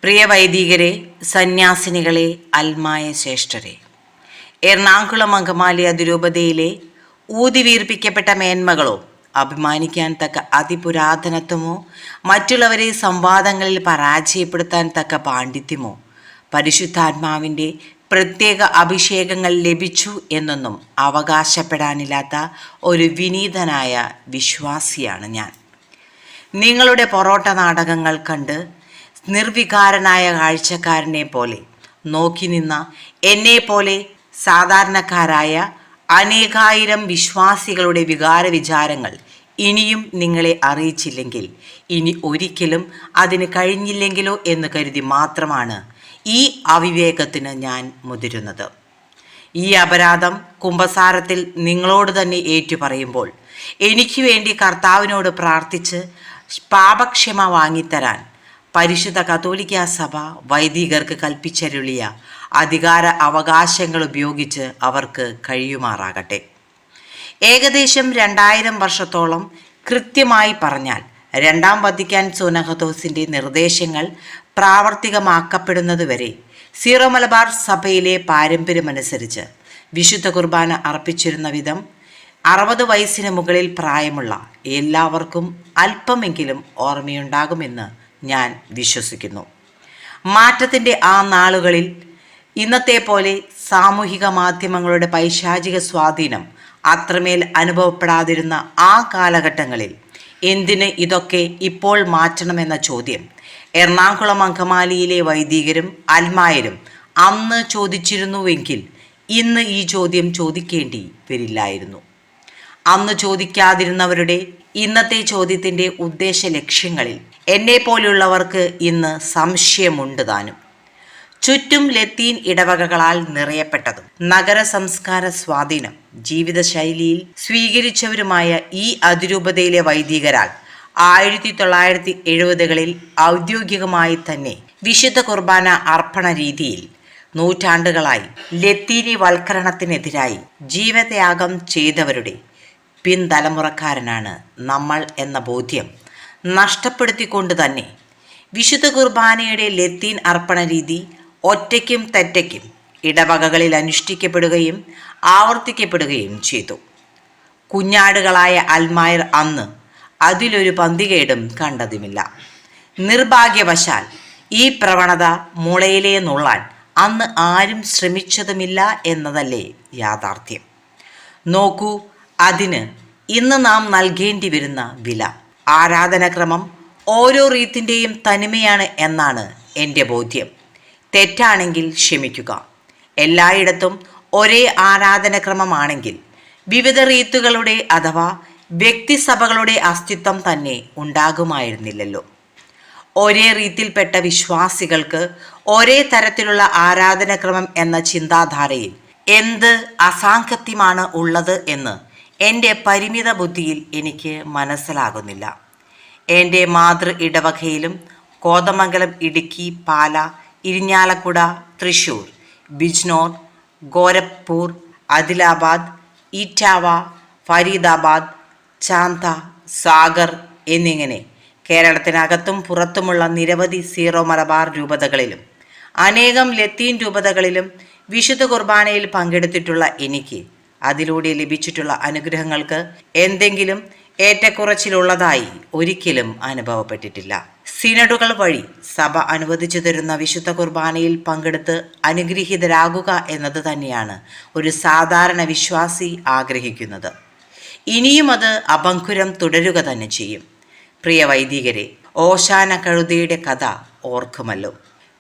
പ്രിയ വൈദികരെ, സന്യാസിനികളെ, അൽമായ ശ്രേഷ്ഠരെ, എറണാകുളം അങ്കമാലി അതിരൂപതയിലെ ഊതിവീർപ്പിക്കപ്പെട്ട മേന്മകളോ അഭിമാനിക്കാൻ തക്ക അതിപുരാതനത്വമോ മറ്റുള്ളവരെ സംവാദങ്ങളിൽ പരാജയപ്പെടുത്താൻ തക്ക പാണ്ഡിത്യമോ പരിശുദ്ധാത്മാവിൻ്റെ പ്രത്യേക അഭിഷേകങ്ങൾ ലഭിച്ചു എന്നൊന്നും അവകാശപ്പെടാനില്ലാത്ത ഒരു വിനീതനായ വിശ്വാസിയാണ് ഞാൻ. നിങ്ങളുടെ പൊറോട്ട നാടകങ്ങൾ കണ്ട് നിർവികാരനായ കാഴ്ചക്കാരനെ പോലെ നോക്കി നിന്ന എന്നെപ്പോലെ സാധാരണക്കാരായ അനേകായിരം വിശ്വാസികളുടെ വികാര വിചാരങ്ങൾ ഇനിയും നിങ്ങളെ അറിയിച്ചില്ലെങ്കിൽ, ഇനി ഒരിക്കലും അതിന് കഴിഞ്ഞില്ലെങ്കിലോ എന്ന് കരുതി മാത്രമാണ് ഈ അവിവേകത്തിന് ഞാൻ മുതിരുന്നത്. ഈ അപരാധം കുമ്പസാരത്തിൽ നിങ്ങളോട് തന്നെ ഏറ്റുപറയുമ്പോൾ എനിക്ക് വേണ്ടി കർത്താവിനോട് പ്രാർത്ഥിച്ച് പാപക്ഷമ വാങ്ങിത്തരാൻ പരിശുദ്ധ കത്തോലിക്ക സഭ വൈദികർക്ക് കൽപ്പിച്ചരുളിയ അധികാര അവകാശങ്ങൾ ഉപയോഗിച്ച് അവർക്ക് കഴിയുമാറാകട്ടെ. ഏകദേശം 2000 വർഷത്തോളം, കൃത്യമായി പറഞ്ഞാൽ രണ്ടാം വത്തിക്കാൻ സുനഹദോസിൻ്റെ നിർദ്ദേശങ്ങൾ പ്രാവർത്തികമാക്കപ്പെടുന്നതുവരെ സീറോ മലബാർ സഭയിലെ പാരമ്പര്യമനുസരിച്ച് വിശുദ്ധ കുർബാന അർപ്പിച്ചിരുന്ന വിധം 60 വയസ്സിന് മുകളിൽ പ്രായമുള്ള എല്ലാവർക്കും അല്പമെങ്കിലും ഓർമ്മയുണ്ടാകുമെന്ന് ഞാൻ വിശ്വസിക്കുന്നു. മാറ്റത്തിൻ്റെ ആ നാളുകളിൽ ഇന്നത്തെ പോലെ സാമൂഹിക മാധ്യമങ്ങളുടെ പൈശാചിക സ്വാധീനം അത്രമേൽ അനുഭവപ്പെടാതിരുന്ന ആ കാലഘട്ടങ്ങളിൽ എന്തിന് ഇതൊക്കെ ഇപ്പോൾ മാറ്റണമെന്ന ചോദ്യം എറണാകുളം അങ്കമാലിയിലെ വൈദികരും അൽമായരും അന്ന് ചോദിച്ചിരുന്നുവെങ്കിൽ ഇന്ന് ഈ ചോദ്യം ചോദിക്കേണ്ടി വരില്ലായിരുന്നു. അന്ന് ചോദിക്കാതിരുന്നവരുടെ ഇന്നത്തെ ചോദ്യത്തിൻ്റെ ഉദ്ദേശ ലക്ഷ്യങ്ങളിൽ എന്നെപ്പോലുള്ളവർക്ക് ഇന്ന് സംശയമുണ്ട് താനും. ചുറ്റും ലത്തീൻ ഇടവകകളാൽ നിറയപ്പെട്ടതും നഗര സംസ്കാര സ്വാധീനം ജീവിതശൈലിയിൽ സ്വീകരിച്ചവരുമായ ഈ അതിരൂപതയിലെ വൈദികരാൽ 1970കളിൽ ഔദ്യോഗികമായി തന്നെ വിശുദ്ധ കുർബാന അർപ്പണ രീതിയിൽ നൂറ്റാണ്ടുകളായി ലത്തീനിവൽക്കരണത്തിനെതിരായി ജീവത്യാഗം ചെയ്തവരുടെ പിൻതലമുറക്കാരനാണ് നമ്മൾ എന്ന ബോധ്യം നഷ്ടപ്പെടുത്തിക്കൊണ്ട് തന്നെ വിശുദ്ധ കുർബാനയുടെ ലത്തീൻ അർപ്പണ രീതി ഒറ്റയ്ക്കും തെറ്റയ്ക്കും ഇടവകകളിൽ അനുഷ്ഠിക്കപ്പെടുകയും ആവർത്തിക്കപ്പെടുകയും ചെയ്തു. കുഞ്ഞാടുകളായ അൽമായർ അന്ന് അതിലൊരു പന്തികേടും കണ്ടതുമില്ല. നിർഭാഗ്യവശാൽ ഈ പ്രവണത മുളയിലേ നുള്ളാൻ അന്ന് ആരും ശ്രമിച്ചതുമില്ല എന്നതല്ലേ യാഥാർത്ഥ്യം. നോക്കൂ, അതിന് ഇന്ന് നാം നൽകേണ്ടി വരുന്ന വില. ആരാധനാക്രമം ഓരോ റീത്തിൻ്റെയും തനിമയാണ് എന്നാണ് എൻ്റെ ബോധ്യം. തെറ്റാണെങ്കിൽ ക്ഷമിക്കുക. എല്ലായിടത്തും ഒരേ ആരാധനാക്രമമാണെങ്കിൽ വിവിധ റീത്തുകളുടെ അഥവാ വ്യക്തിസഭകളുടെ അസ്തിത്വം തന്നെ ഉണ്ടാകുമായിരുന്നില്ലല്ലോ. ഒരേ റീത്തിൽപ്പെട്ട വിശ്വാസികൾക്ക് ഒരേ തരത്തിലുള്ള ആരാധനാക്രമം എന്ന ചിന്താധാരയിൽ എന്ത് അസാംഗത്യമാണ് ഉള്ളത് എന്ന് എൻ്റെ പരിമിത ബുദ്ധിയിൽ എനിക്ക് മനസ്സിലാകുന്നില്ല. എൻ്റെ മാതൃ ഇടവകയിലും കോതമംഗലം, ഇടുക്കി, പാല, ഇരിഞ്ഞാലക്കുട, തൃശ്ശൂർ, ബിജ്നോർ, ഗോരഖ്പൂർ, ആദിലാബാദ്, ഇറ്റാവ, ഫരീദാബാദ്, ചാന്ത, സാഗർ എന്നിങ്ങനെ കേരളത്തിനകത്തും പുറത്തുമുള്ള നിരവധി സീറോ മലബാർ രൂപതകളിലും അനേകം ലത്തീൻ രൂപതകളിലും വിശുദ്ധ കുർബാനയിൽ പങ്കെടുത്തിട്ടുള്ള എനിക്ക് അതിലൂടെ ലഭിച്ചിട്ടുള്ള അനുഗ്രഹങ്ങൾക്ക് എന്തെങ്കിലും ഏറ്റക്കുറച്ചിലുള്ളതായി ഒരിക്കലും അനുഭവപ്പെട്ടിട്ടില്ല. സിനഡുകൾ വഴി സഭ അനുവദിച്ചു തരുന്ന വിശുദ്ധ കുർബാനയിൽ പങ്കെടുത്ത് അനുഗ്രഹീതരാകുക എന്നത് തന്നെയാണ് ഒരു സാധാരണ വിശ്വാസി ആഗ്രഹിക്കുന്നത്. ഇനിയും അത് അപങ്കുരം തുടരുക തന്നെ ചെയ്യും. പ്രിയ വൈദികരെ, ഓശാന കഴുതയുടെ കഥ ഓർക്കുമല്ലോ.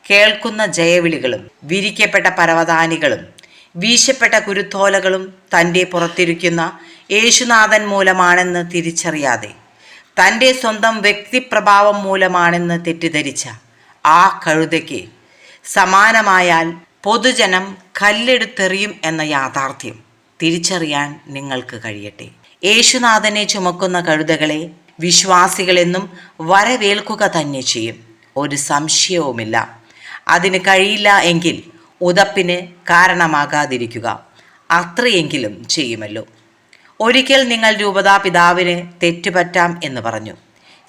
കേൾക്കുന്ന ജയവിളികളും വിരിക്കപ്പെട്ട പരവതാനികളും വീശപ്പെട്ട കുരുത്തോലകളും തൻ്റെ പുറത്തിരിക്കുന്ന യേശുനാഥൻ മൂലമാണെന്ന് തിരിച്ചറിയാതെ തൻ്റെ സ്വന്തം വ്യക്തിപ്രഭാവം മൂലമാണെന്ന് തെറ്റിദ്ധരിച്ച ആ കഴുതയ്ക്ക് സമാനമായാൽ പൊതുജനം കല്ലെടുത്തെറിയും എന്ന യാഥാർത്ഥ്യം തിരിച്ചറിയാൻ നിങ്ങൾക്ക് കഴിയട്ടെ. യേശുനാഥനെ ചുമക്കുന്ന കഴുതകളെ വിശ്വാസികളെന്നും വരവേൽക്കുക തന്നെ ചെയ്യും, ഒരു സംശയവുമില്ല. അതിന് കഴിയില്ല എങ്കിൽ ഉതപ്പിന് കാരണമാകാതിരിക്കുക, അത്രയെങ്കിലും ചെയ്യുമല്ലോ. ഒരിക്കൽ നിങ്ങൾ രൂപതാ പിതാവിന് തെറ്റുപറ്റാം എന്ന് പറഞ്ഞു.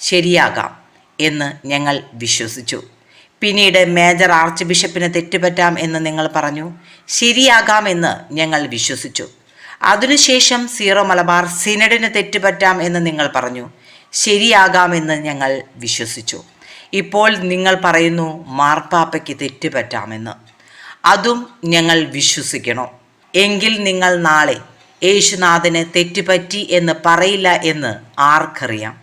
ശരിയാകാം എന്ന് ഞങ്ങൾ വിശ്വസിച്ചു. പിന്നീട് മേജർ ആർച്ച് ബിഷപ്പിന് തെറ്റുപറ്റാം എന്ന് നിങ്ങൾ പറഞ്ഞു. ശരിയാകാമെന്ന് ഞങ്ങൾ വിശ്വസിച്ചു. അതിനുശേഷം സീറോ മലബാർ സിനഡിന് തെറ്റുപറ്റാം എന്ന് നിങ്ങൾ പറഞ്ഞു. ശരിയാകാമെന്ന് ഞങ്ങൾ വിശ്വസിച്ചു. ഇപ്പോൾ നിങ്ങൾ പറയുന്നു മാർപ്പാപ്പയ്ക്ക് തെറ്റുപറ്റാമെന്ന്. അതും ഞങ്ങൾ വിശ്വസിക്കണോ? എങ്കിൽ നിങ്ങൾ നാളെ യേശുനാഥന് തെറ്റുപറ്റി എന്ന് പറയില്ല എന്ന് ആർക്കറിയാം?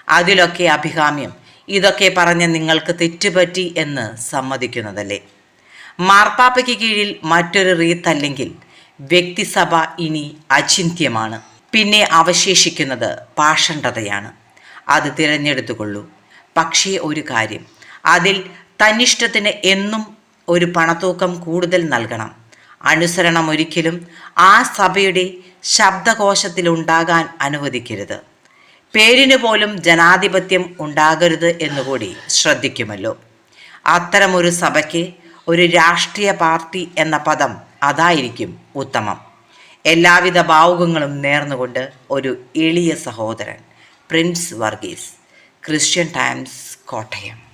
അതിലൊക്കെ അഭികാമ്യം ഇതൊക്കെ പറഞ്ഞ് നിങ്ങൾക്ക് തെറ്റുപറ്റി എന്ന് സമ്മതിക്കുന്നതല്ലേ? മാർപ്പാപ്പയ്ക്ക് കീഴിൽ മറ്റൊരു റീത്തല്ലെങ്കിൽ വ്യക്തിസഭ ഇനി അചിന്ത്യമാണ്. പിന്നെ അവശേഷിക്കുന്നത് പാഷണ്ഡതയാണ്. അത് തിരഞ്ഞെടുത്തുകൊള്ളൂ. പക്ഷേ ഒരു കാര്യം, അതിൽ തന്നിഷ്ടത്തിന് എന്നും ഒരു പണത്തൂക്കം കൂടുതൽ നൽകണം. അനുസരണം ഒരിക്കലും ആ സഭയുടെ ശബ്ദകോശത്തിലുണ്ടാകാൻ അനുവദിക്കരുത്. പേരിന് പോലും ജനാധിപത്യം ഉണ്ടാകരുത് എന്നുകൂടി ശ്രദ്ധിക്കുമല്ലോ. അത്തരമൊരു സഭയ്ക്ക് ഒരു രാഷ്ട്രീയ പാർട്ടി എന്ന പദം അതായിരിക്കും ഉത്തമം. എല്ലാവിധ ഭാവുകങ്ങളും നേർന്നുകൊണ്ട് ഒരു എളിയ സഹോദരൻ, Prince Varghese. Christian times, Kottayam.